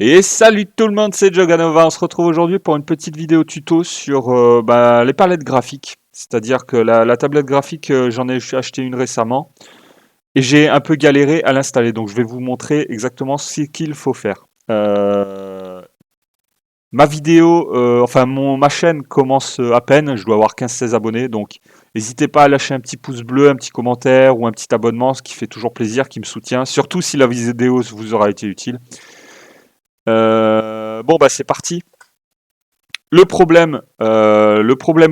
Et salut tout le monde, c'est Joganova. On se retrouve aujourd'hui pour une petite vidéo tuto sur les palettes graphiques. C'est-à-dire que la tablette graphique, j'en ai acheté une récemment et j'ai un peu galéré à l'installer. Donc je vais vous montrer exactement ce qu'il faut faire. Ma vidéo, ma chaîne commence à peine. Je dois avoir 15-16 abonnés. Donc n'hésitez pas à lâcher un petit pouce bleu, un petit commentaire ou un petit abonnement, ce qui fait toujours plaisir, qui me soutient. Surtout si la vidéo vous aura été utile. C'est parti. Le problème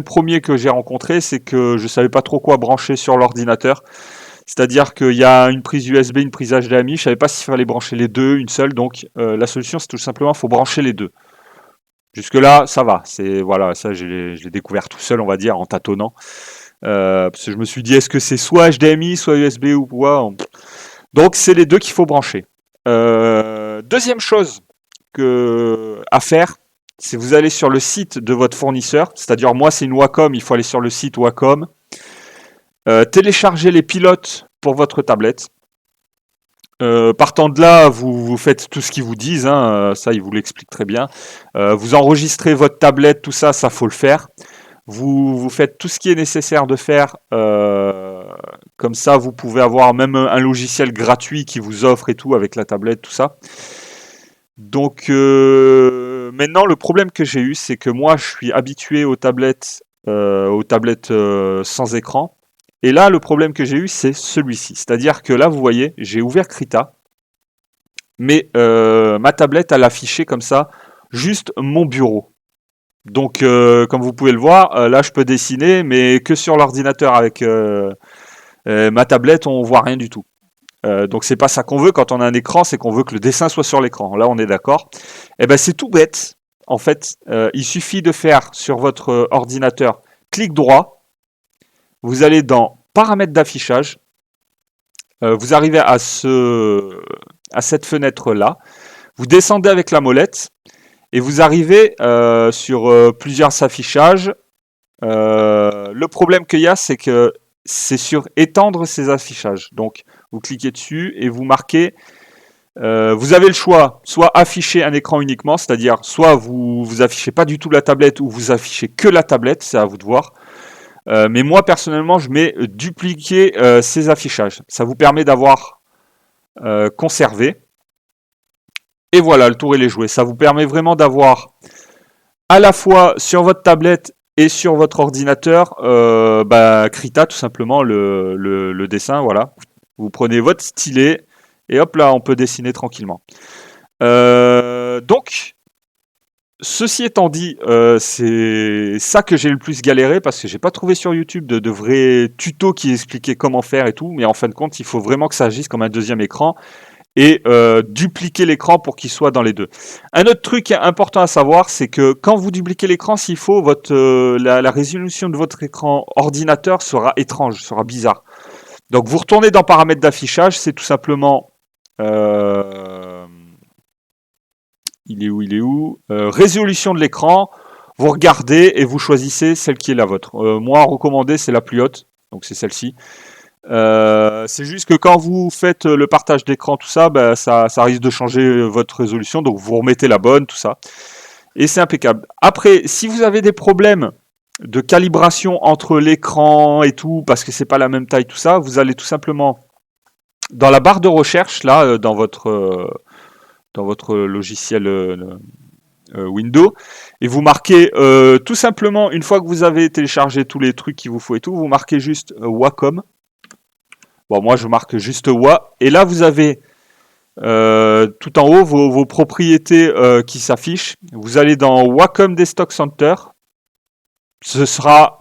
premier que j'ai rencontré, c'est que je savais pas trop quoi brancher sur l'ordinateur. C'est-à-dire qu'il y a une prise USB, une prise HDMI. Je savais pas s'il fallait brancher les deux, une seule. Donc la solution, c'est tout simplement, faut brancher les deux. Jusque là, ça va. C'est voilà, ça je l'ai découvert tout seul, on va dire, en tâtonnant. Parce que je me suis dit, est-ce que c'est soit HDMI, soit USB ou quoi. Donc c'est les deux qu'il faut brancher. Deuxième chose à faire, c'est vous allez sur le site de votre fournisseur, c'est-à-dire moi c'est une Wacom, il faut aller sur le site Wacom, télécharger les pilotes pour votre tablette. Partant de là, vous faites tout ce qu'ils vous disent, hein, ça ils vous l'expliquent très bien. Vous enregistrez votre tablette, tout ça, ça faut le faire. Vous faites tout ce qui est nécessaire de faire, comme ça vous pouvez avoir même un logiciel gratuit qui vous offre et tout avec la tablette, tout ça. Donc maintenant, le problème que j'ai eu, c'est que moi, je suis habitué aux tablettes sans écran. Et là, le problème que j'ai eu, c'est celui-ci. C'est-à-dire que là, vous voyez, j'ai ouvert Krita, mais ma tablette, elle affichait comme ça, juste mon bureau. Donc, comme vous pouvez le voir, là, je peux dessiner, mais que sur l'ordinateur avec ma tablette, on voit rien du tout. Donc c'est pas ça qu'on veut quand on a un écran, c'est qu'on veut que le dessin soit sur l'écran. Là on est d'accord. Et ben c'est tout bête. En fait, il suffit de faire sur votre ordinateur clic droit. Vous allez dans paramètres d'affichage. Vous arrivez à cette fenêtre là. Vous descendez avec la molette et vous arrivez sur plusieurs affichages. Le problème qu'il y a, c'est que c'est sur étendre ces affichages. Donc vous cliquez dessus et vous marquez. Vous avez le choix, soit afficher un écran uniquement, c'est-à-dire soit vous affichez pas du tout la tablette ou vous affichez que la tablette, c'est à vous de voir. Mais moi personnellement, je mets dupliquer ces affichages. Ça vous permet d'avoir conservé. Et voilà, le tour il est joué. Ça vous permet vraiment d'avoir à la fois sur votre tablette et sur votre ordinateur, Krita tout simplement, le dessin, voilà. Vous prenez votre stylet et hop là, on peut dessiner tranquillement. Donc, ceci étant dit, c'est ça que j'ai le plus galéré parce que j'ai pas trouvé sur YouTube de vrais tutos qui expliquaient comment faire et tout. Mais en fin de compte, il faut vraiment que ça agisse comme un deuxième écran et dupliquer l'écran pour qu'il soit dans les deux. Un autre truc important à savoir, c'est que quand vous dupliquez l'écran, s'il faut, la résolution de votre écran ordinateur sera étrange, sera bizarre. Donc vous retournez dans paramètres d'affichage, c'est tout simplement il est où résolution de l'écran, vous regardez et vous choisissez celle qui est la vôtre. Moi recommandé c'est la plus haute, donc c'est celle-ci. C'est juste que quand vous faites le partage d'écran, tout ça, ça risque de changer votre résolution, donc vous remettez la bonne, tout ça. Et c'est impeccable. Après, si vous avez des problèmes de calibration entre l'écran et tout, parce que c'est pas la même taille, tout ça, vous allez tout simplement dans la barre de recherche, là, dans votre logiciel Windows, et vous marquez tout simplement, une fois que vous avez téléchargé tous les trucs qu'il vous faut et tout, vous marquez juste Wacom. Bon, moi je marque juste WA, et là vous avez tout en haut vos propriétés qui s'affichent. Vous allez dans Wacom Desktop Center. Ce sera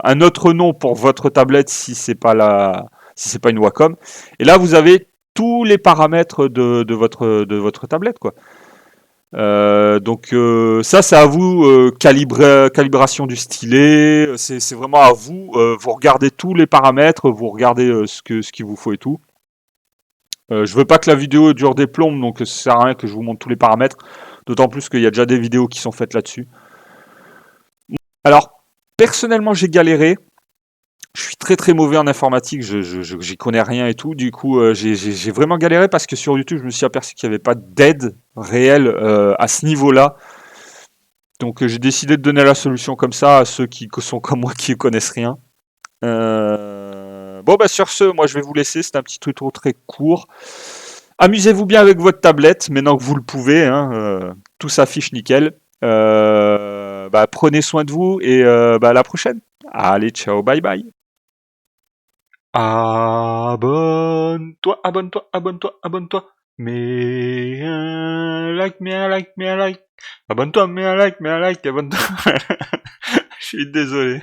un autre nom pour votre tablette si c'est pas une Wacom. Et là vous avez tous les paramètres de votre tablette, quoi. Ça c'est à vous, calibration du stylet, c'est vraiment à vous, vous regardez tous les paramètres, vous regardez ce qu'il vous faut et tout. Je veux pas que la vidéo dure des plombes, donc ça sert à rien que je vous montre tous les paramètres, d'autant plus qu'il y a déjà des vidéos qui sont faites là-dessus. Alors, personnellement j'ai galéré, je suis très très mauvais en informatique, j'y connais rien et tout, du coup j'ai vraiment galéré parce que sur YouTube je me suis aperçu qu'il n'y avait pas d'aide réel à ce niveau-là. Donc j'ai décidé de donner la solution comme ça à ceux qui sont comme moi qui connaissent rien. Bon bah sur ce, moi je vais vous laisser, c'est un petit tuto très court. Amusez-vous bien avec votre tablette, maintenant que vous le pouvez, hein, tout s'affiche nickel. Bah, prenez soin de vous et bah, à la prochaine. Allez, ciao, bye bye. Abonne-toi, abonne-toi, abonne-toi, abonne-toi. Mets un like, mets un like, mets un like. Abonne-toi, mets un like, abonne-toi. Je suis désolé.